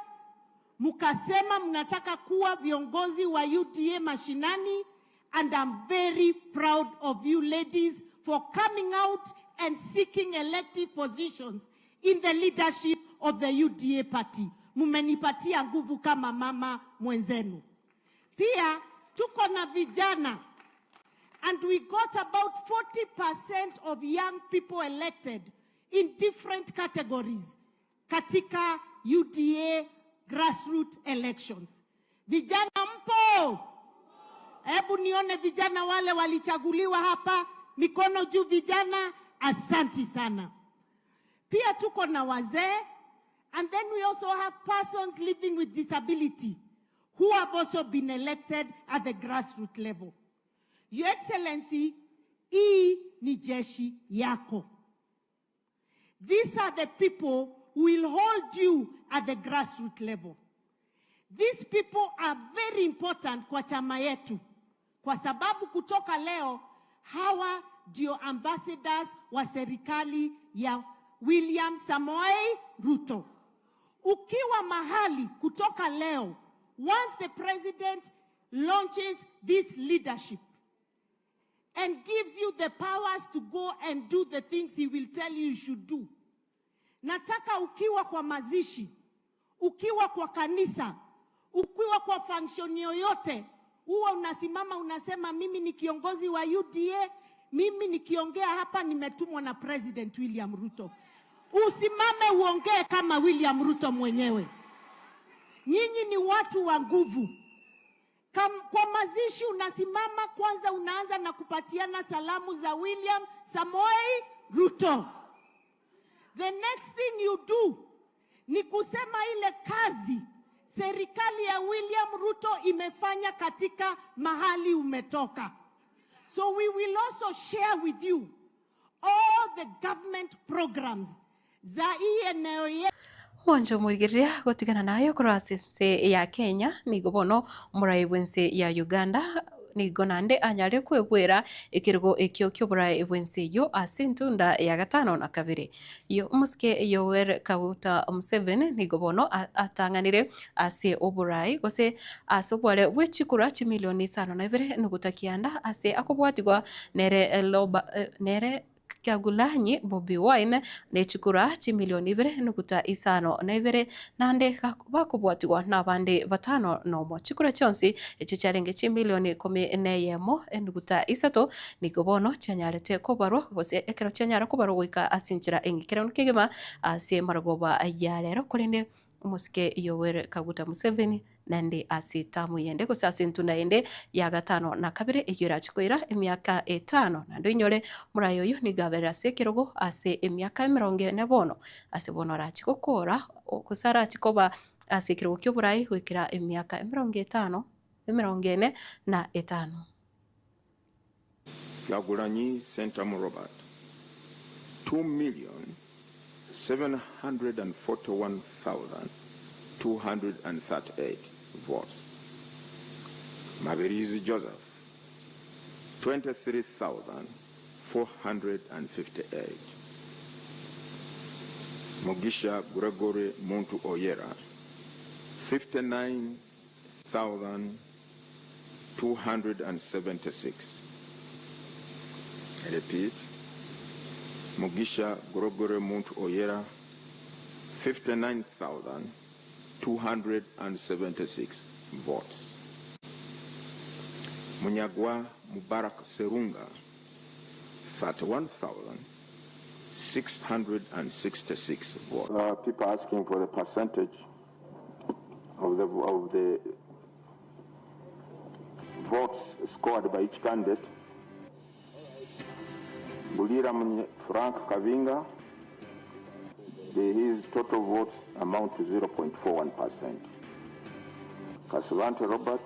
mukasema mnataka kuwa viongozi wa UDA mashinani, and I'm very proud of you ladies for coming out and seeking elective positions in the leadership of the UDA party. Mumenipatia nguvu kama mama mwenzenu. Pia tuko na vijana, and we got about 40% of young people elected in different categories katika UDA grassroots elections. Vijana mpo? Hebu nione vijana wale walichaguliwa hapa, mikono juu vijana, asanti sana. Pia tuko na wazee, and then we also have persons living with disability who have also been elected at the grassroots level. Your Excellency, hii ni jeshi yako. These are the people who will hold you at the grassroots level. These people are very important kwa chama yetu, kwa sababu kutoka leo hawa ndio ambassadors wa serikali ya William Samoei Ruto. Ukiwa mahali kutoka leo, once the president launches this leadership and gives you the powers to go and do the things he will tell you should do. Nataka ukiwa kwa mazishi, ukiwa kwa kanisa, ukiwa kwa function yoyote, huwa unasimama unasema mimi ni kiongozi wa UDA, mimi nikiongea hapa nimetumwa na President William Ruto. Usimame uongee kama William Ruto mwenyewe. Nyinyi ni watu wa nguvu. Kwa mazishi unasimama kwanza, unaanza na kupatiana salamu za William Samoei Ruto. The next thing you do ni kusema ile kazi serikali ya William Ruto imefanya katika mahali umetoka. So we will also share with you all the government programs za eneo yetu. Wanjo murigiria gutigana nayo kurase ya Kenya nigo bono murai bwense ya Uganda nigo nande anyare kwebwera ikirgo ekyo kyobura bwense yo asintunda ya gatano na kabiri yo muske Yoweri Kaguta Museveni nigo bono atanganire ase oburai gose asobware wechikura chimilioni 5 nugutakianda ase akobwatigwa nere Kyagulanyi Bobi Wine nechikura chimilioni 2.5 nande bakubwatigwa nabande batano nomo chikura chonsi echicharinge chimilioni 11.3 nigo bono chanyarete kobaro gose ekero chanyara kobaro goika asinchira engikera nkigema ase maragoba yarero kurinde umuske Yoweri Kaguta Museveni nande asitamu yende gose asintunda yende ya gatano na kabiri egira chikoira emyaka 5 nando inyore murayo yo nigabera sekirogo ase emyaka 40 bono ase bono rachikokora kusara chikoba ase kirogo kyoburayi gwikira emyaka 50 na 5. Kyagulanyi Sentamu Robert 741,238 votes. Mabirizi Joseph, 23,458. Mugisha Gregory Muntu Oyera, 59,276. I repeat, Mugisha Gregory Muntu Oyera, 59,276 votes. Munyagwa Mubarak Serunga, 31,666 votes. People asking for the percentage of the votes scored by each candidate. Bulira Frank Kavinga, his total votes amount to 0.41%. Kasavante Robert,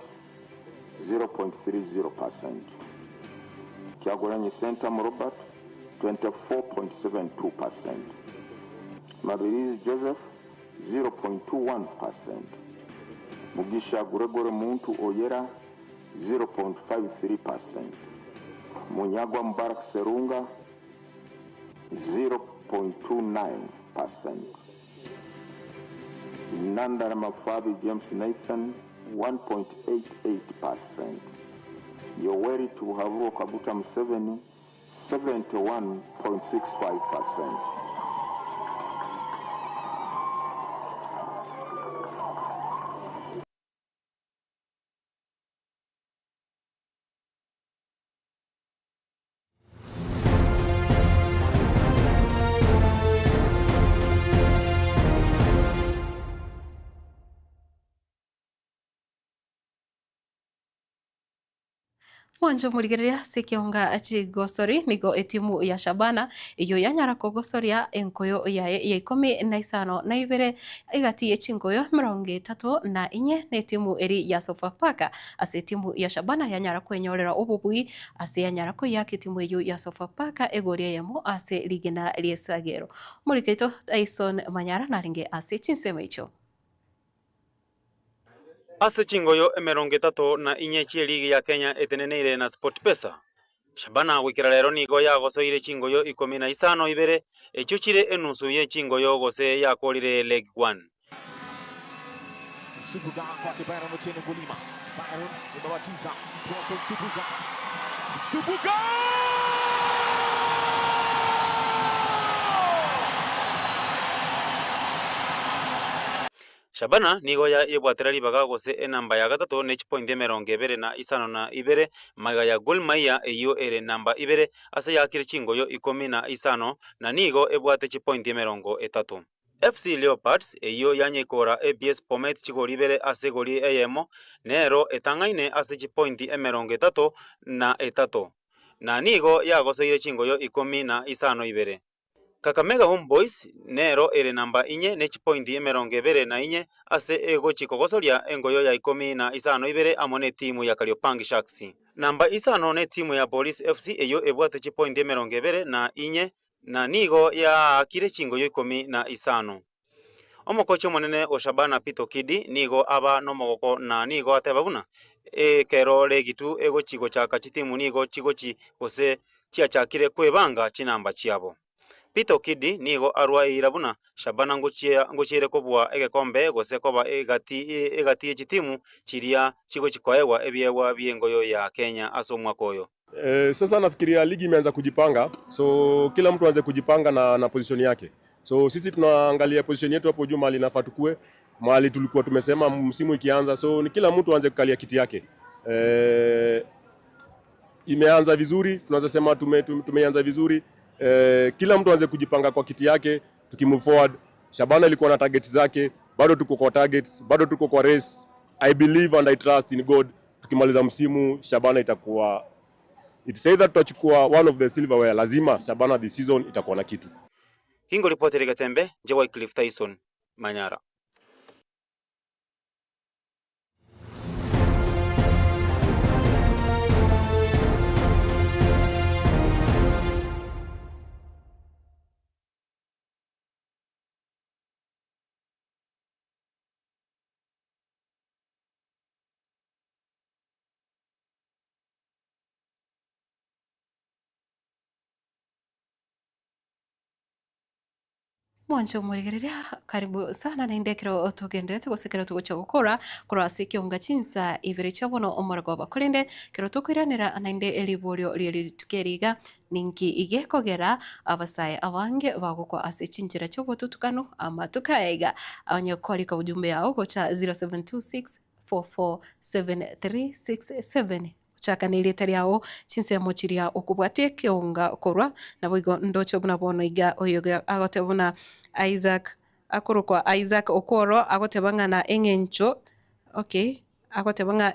0.30%. Kyagulanyi Sentam Robert, 24.72%. Mabirizi Joseph, 0.21%. Mugisha Gregory Muntu Oyera, 0.53%. Munyagwa Mubarak Serunga, 0.29%. Nandara Mafabi James Nathan, 1.88%. Yoweri Tuhavuo Kabuta Museveni, 71.65%. Wanjo murigereria sekionga achigosori nigo etimu ya Shabana iyo yanyara kogosoria enkoyo ya 15 igati echingoyo 34 na etimu eri ya Sofapaka ase timu ya Shabana yanyara kwenyorera obubui ase yanyara ko ya timu eyo ya Sofapaka egoria yemo ase ligena liesagero muriketo Tyson Manyara naringe ase chinsema icho ase chingoyo 34 ligi ya Kenya eteneneire na SportPesa. Shabana wikira lero nigo yagosoire chingoyo 15 ibere echuchire enusu ye chingoyo gose yakolire League 1. Subuga kwake Byron Otieno Gulima. Byron imebatiza Bronson Subuga. Subuga! Shabana nigo ya yebwatira libaga gose enamba ya gatatu ne point 22 maga ya Gor Mahia eyo ere namba 2 ase yakire chingoyo 15 na nigo ebwate point 30. FC Leopards eyo yanyekora ABS Bomet chigori 2 ase gori eyemo nero etangaine ase point 33 na nigo yagosoire chingoyo 15 Kakamega Homeboys nero ere namba 4 ne point 24 ase ego chikogosoria engoyo ya 15 amone timu ya Kariobangi Sharks. Namba 5 ne timu ya Police FC eyo ebwate point 24 na nigo ya akire chingoyo 15. Omokocho monene o Shabana Pito Kidi nigo aba nomogoko na nigo atebabuna kero legitu ego chigo chaka chitimu nigo chigochi gose chiachakire kwebanga chinamba chiabo. Pito Kidi nigo arwa irabuna Shabana ngochire kobwa egekombe gose koba egati echitimu chiria chigo chikoewa ebyewa byengoyo ya Kenya asomwa koyo. Sasa nafikiria ligi imeanza kujipanga, so kila mtu aanze kujipanga na position yake. So sisi tunaangalia position yetu hapo juu mahali nafaa tukue, mahali tulikuwa tumesema msimu ikianza, so ni kila mtu aanze kukalia kiti yake. Imeanza vizuri, tunaweza sema tumeanza vizuri. Kila mtu aanze kujipanga kwa kiti yake, tukimove forward. Shabana ilikuwa na target zake, bado tuko kwa targets, bado tuko kwa race. I believe and I trust in God. Tukimaliza msimu Shabana itakuwa it's either tutachukua one of the silverware, lazima Shabana this season itakuwa na kitu. Kingo ripoti Gatembe, Jewa Cliff Tyson Manyara. mwancho murigereria karibu sana na indekero tugendete gusekera tugucha gukora kurasi kiunga chinsa ibere chabono omorgoba kurinde kero tukwiranira na inde eliburio lieli tukeriga ninki igekogera abasaye abange bagukwa ase chinjira chobotutukano ama tukaiga anyokori ka ujumbe yao gocha 0726 447367 chakanire tariao chinse mochiria okubwate kiunga korwa na boigo ndocho buna bono iga oyoga agotebuna Isaac akorokwa Isaac okoro agotebangana engencho okay agotebanga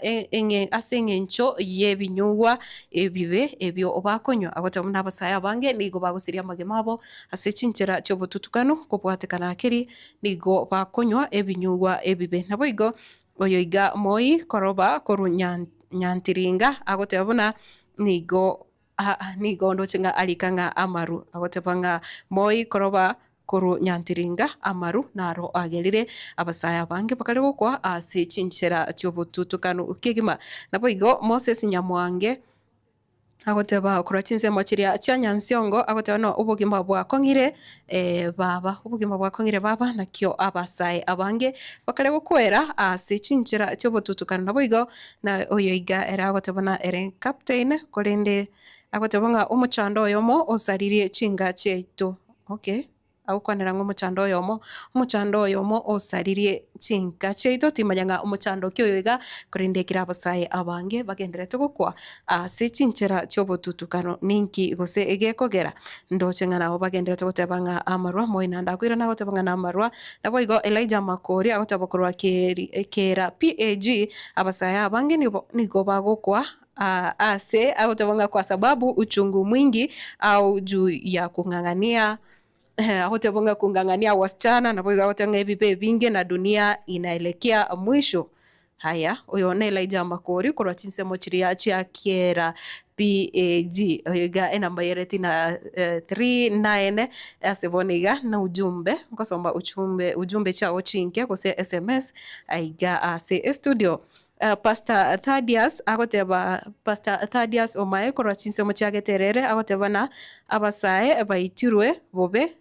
asengencho yebinyugwa ebibe ebyo obakonyo agotebuna abasaya bange nigo bagusiria magemabo ase chinchera chobotutukano kubwatekana akiri nigo bakonywa ebinyugwa ebibe na boigo oyoiga moi koroba nyantiringa agotebuna nigo ndochenga alikanga amaru agotebanga moi koroba koru nyantiringa amaru naro agerire abasaya bange bakari gukwa ase chinchera chobotutukano kigima nabo igo Moses Nyamwange agoteba kora chinse mochiria cha Nyansiongo agoteba no ubugima bwa kongire baba nakyo abasaye abange bakari gukwera ase chinchera chobotutukano nabo igo na oyoiga era agoteba na eren captain kolende agotebanga umuchando oyomo osaririe chinga cheito okay awukwanira umuchando oyomo osaririe chinka cheito timanyanga umuchando kyoyoiga kurindekira abasaye abange bagenderete gukwa ase chinchera chobotutukano ninki gose egekogera ndochengana abo bagenderete gotebanga amarwa moina ndakwira na gotebanga na amarwa nabo igo Elijah Makori agotabakorwa kera PAG abasaye abange nigo bagukwa ase agotabanga kwa sababu uchungu mwingi au juu ya kung'ang'ania agotebanga kung'ang'ania wasichana na boiga agotanga ebibe bingi na dunia inaelekea mwisho. Haya uyo na Elijah Makori kurwa chinse mochiria chia kiera PAG oyoiga enamba yereti na 39 aseboniga na ujumbe ngosomba ujumbe chao chinke kose SMS aiga ase studio. Pastor Thaddeus Thaddeus omae korwa chinse mochiageterere agotebana abasaye baitirwe bobe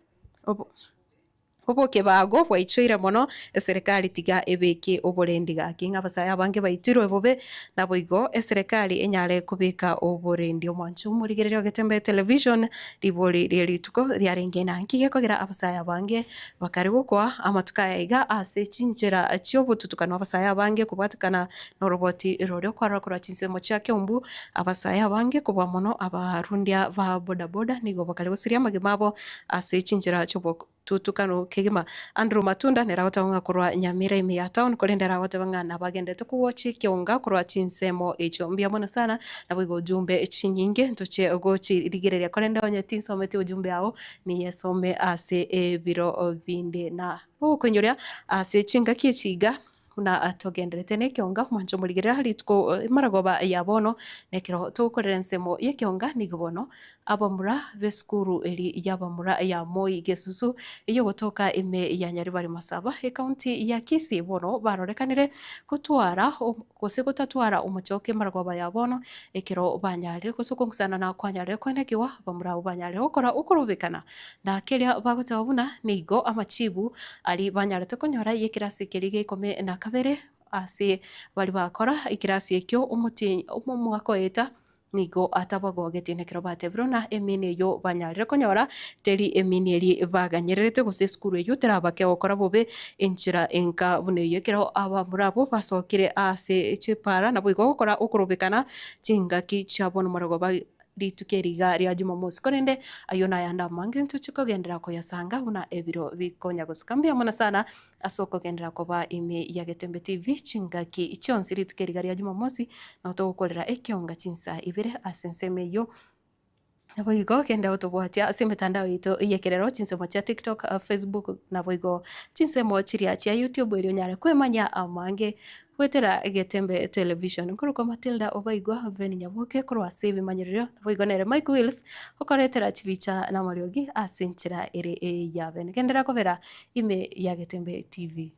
oboke bago bwaichoire mono eserikali tiga ebeke oborendi gakinga abasaya abange baitirwe bobe na boigo eserikali enyare kubika oborendi omwanchu murigererio getembe television libori lituko ryarengena nkige kogira abasaya abange bakari gukwa amatuka yaiga ase chinchera chobotutukano abasaya abange kubwatikana no roboti rorio kwarokora chinse mocha kyombu abasaya abange kubwa mono abarundia ba bodaboda nigo bakari gusiria magemabo ase chinchera chobotutukano kigima Andrew Matunda neragotanga kurwa Nyamira ime ya town kolendera gotanga na bagendete kuwochi kionga kurwa chinsemo echo mbia mono sana na bwigo ujumbe chinyinge ntoche gochi rigereria kolenda onye tinsomete ujumbe ao ni yesome ase biro binde na ukonyoria ase chinga kichiga kuna atogenderete ne kionga mwancho murigerera harituko maragoba yabono nekero tukorera nsemo ye kionga nigobono abamura beskuru eri yabamura ya Moi Gesusu iyo gotoka ime ya Nyaribari Masaba county ya Kisii bono barorekanire gutwara gose gutatwara umuchoke maragoba yabono ekero banyare gusoko ngusana na kwanyare kwenekiwa bamura banyare okora ukurubikana na keria bagotabuna nigo amachibu ari banyare tekonyora yekirasi kerige ikome na kabere ase bali bakora ikirasi ekyo umuti umwako eta nigo atabago getinekero batebrona emine yo banyarire konyora teri emine eri baganyerete gose skuru yo terabake okora bobe enchira enka bune yekero aba murabo basokire ase chipara na bwigo gukora ukurubikana chingaki chabono marago ba ritukeriga ria Jumamosi korende ayona yanda mange ntuchikogendera ko yasanga una ebiro bikonya gusikambia mona sana asoko gendera ko ba ime ya Getembe TV chingaki ichonsi ritukeriga ria Jumamosi na utogukorera ekionga chinsa ibere asenseme yo nabo igo kenda utobwatia ase mitandao ito iyekerero chinsemo cha TikTok, Facebook na boigo chinsemo chiria cha YouTube iri nyare kwemanya amange wetera Getembe Television nkuruko Matilda obaigwa veni nyaboke kurwa save manyiriro boigo nere Mike Wills okoretera chivicha na mariogi asenchira ere ya veni kendera kovera ime ya Getembe TV.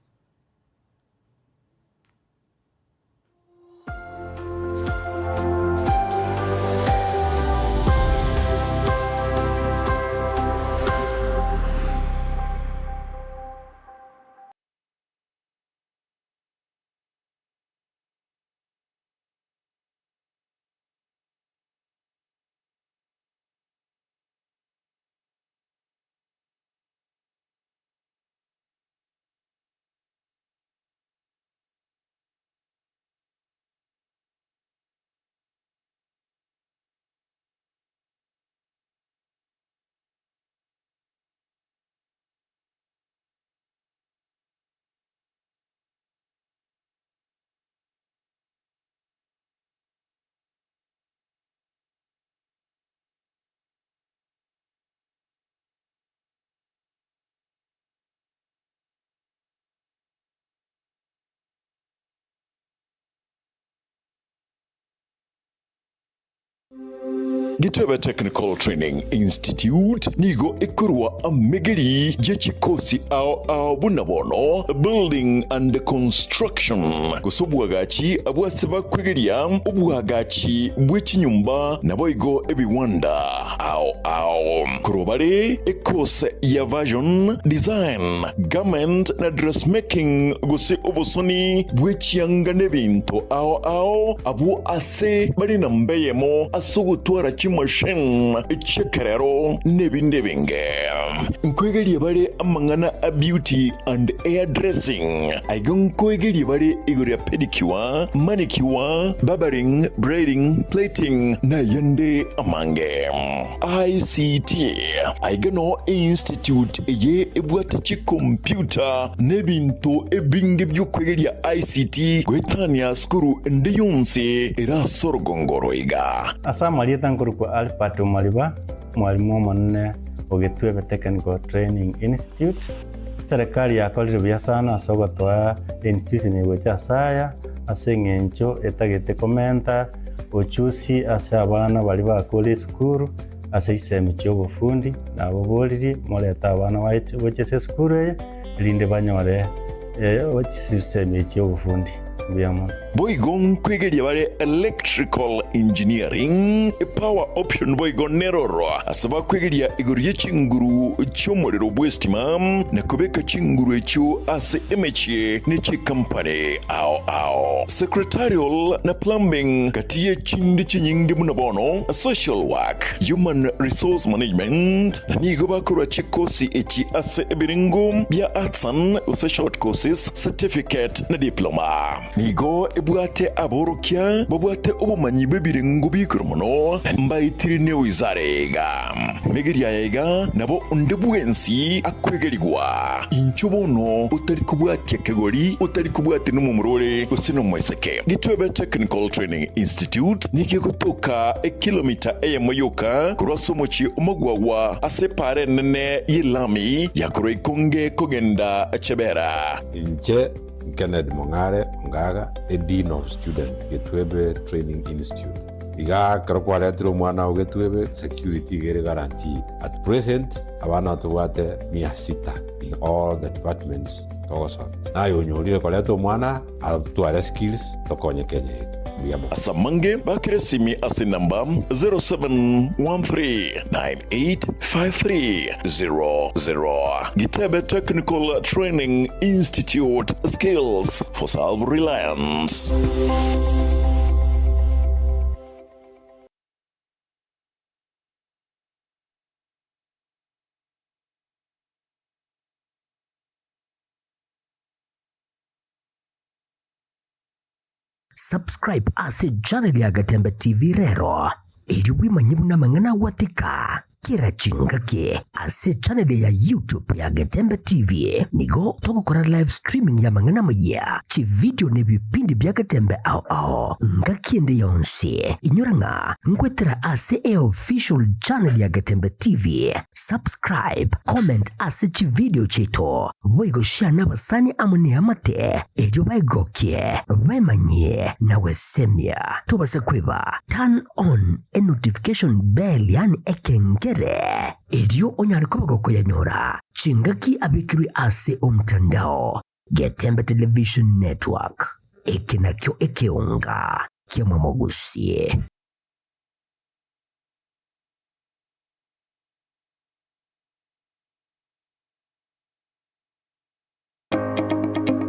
Gitebe Technical Training Institute nigo ikurwa amegeri jechikosi ao bunabono building and construction kusubwagachi abwasiba kwegeria ubwagachi bw'ikinyumba naboigo ebiwanda ao kurobare ekose ya version design garment na dressmaking gusi obusoni bw'ikiyanga n'ebintu ao abu ase bari na mbeyemo asugutwara machine chekerero nebinde binge nkwegeli bare amangana a beauty and hairdressing aigon kwegeli bare igore pedicure manicure barbering braiding plating na yande amange ICT aigano institute ye ebwata computer nebinto ebinge by'ukwegeli ICT gwetania skuru ndiyunse era sorgongoroiga asamalieta kwa Alpato Maliba, mwalimu mwanne Gitwebe Technical Training Institute. Serikali yakolire sana sogotwa institution yegocha saya asengencho etagete komenta ochusi ase abana bali bakole skuru ase isemi cy'obufundi nabo boliri moleta abana bochese skuru linde banyore system cy'obufundi. Boigon kwegeria bare electrical engineering power option boigon neroro asaba kwegeria igoriye chinguru cy'umuriro bwestima na kubeka chinguru echo ase emeche n'iki company ao secretarial na plumbing katiye chindi chinyingi munabono social work human resource management na nigo bakora chikosi echi ase ebiringo bya artsan use short courses certificate na diploma nigo ebwate aborokia babwate obumanyi bebirengo bikoromono mbayitiri ne wizarega megeria yega nabo ndebwensi akwegerigwa inchobono utari kubwate kegori utari kubwate no mumurore usino mweseke Gitwebe Technical Training Institute niki kutoka kilomita moyoka kurasomochi umagwawa asepare nene yilami yakoro ikonge kogenda chebera inche Kenneth Mongare Ngaga, a Dean of Student, Gitwebe Training Institute. Iga karokwaretiro mwana Gitwebe security gere guaranteed. At present, abana tuwate 600 in all the departments togoson. Na yonyolire kwareto mwana atuare skills tokonye Kenya. Asamange bakiresimi ase namba 0713985300. Gitebe Technical Training Institute, skills for self-reliance. Subscribe ase channel ya Gatembe TV rero ili wimanyibu na mangana watika kira chingake ase channel ya YouTube ya Gatembe TV nigo toko kora live streaming ya mangana maya chi video ne bipindi bya Gatembe ao ngakiende yonse inyoranga ngwetera ase official channel ya Gatembe TV. Subscribe, comment ase chi video cheto boigo share na basani amone amate ejo baigokie bemanye na wesemia tobase kweba turn on a notification bell yani ekengere ejo onyaliko bagoko yanyora chingaki abikiri ase omtandao Gatembe Television Network ekinakyo ekeonga kiamamogusie.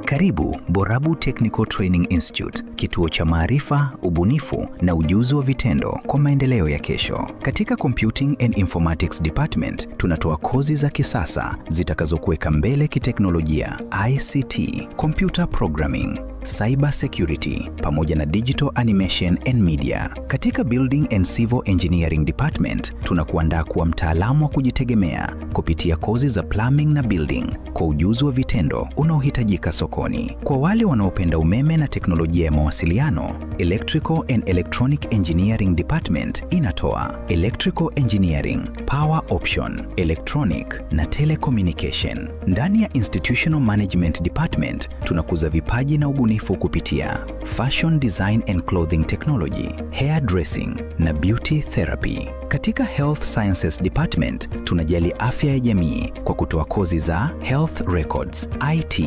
Karibu Borabu Technical Training Institute, kituo cha maarifa, ubunifu na ujuzi wa vitendo kwa maendeleo ya kesho. Katika Computing and Informatics Department, tunatoa kozi za kisasa zitakazokuweka mbele kiteknolojia, ICT, computer programming, cyber security pamoja na digital animation and media. Katika Building and Civil Engineering Department, tunakuandaa kuwa mtaalamu wa kujitegemea kupitia kozi za plumbing na building kwa ujuzi wa vitendo unaohitajika sokoni. Kwa wale wanaopenda umeme na teknolojia ya mawasiliano, Electrical and Electronic Engineering Department inatoa Electrical Engineering, Power Option, Electronic na Telecommunication. Ndani ya Institutional Management Department tunakuza vipaji na ubunifu ubunifu kupitia fashion design and clothing technology, hair dressing na beauty therapy. Katika Health Sciences Department tunajali afya ya jamii kwa kutoa kozi za Health Records, IT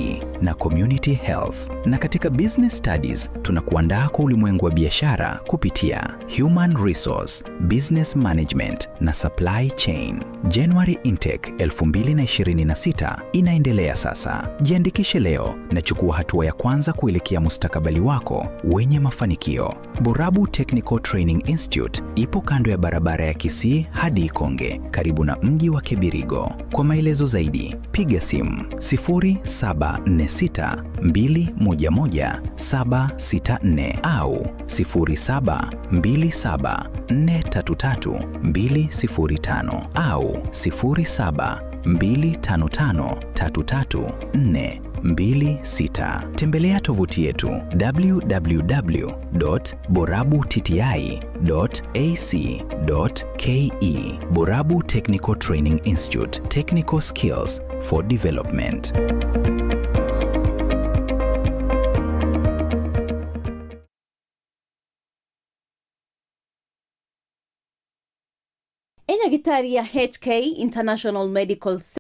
na Community Health. Na katika Business Studies tunakuandaa kwa ulimwengu wa biashara kupitia Human Resource, Business Management na Supply Chain. January Intake 2026 inaendelea sasa. Jiandikishe leo na chukua hatua ya kwanza kuelekea mustakabali wako wenye mafanikio. Borabu Technical Training Institute ipo kando ya barabara ya Kisii hadi Ikonge, karibu na mji wa Kibirigo. Kwa maelezo zaidi, piga simu 0746211764 au 0727433205 au 0725533426. Tembelea tovuti yetu www.borabu.tti.ac.ke. Borabu Technical Training Institute, technical skills for development. Enyagitari ya HK International Medical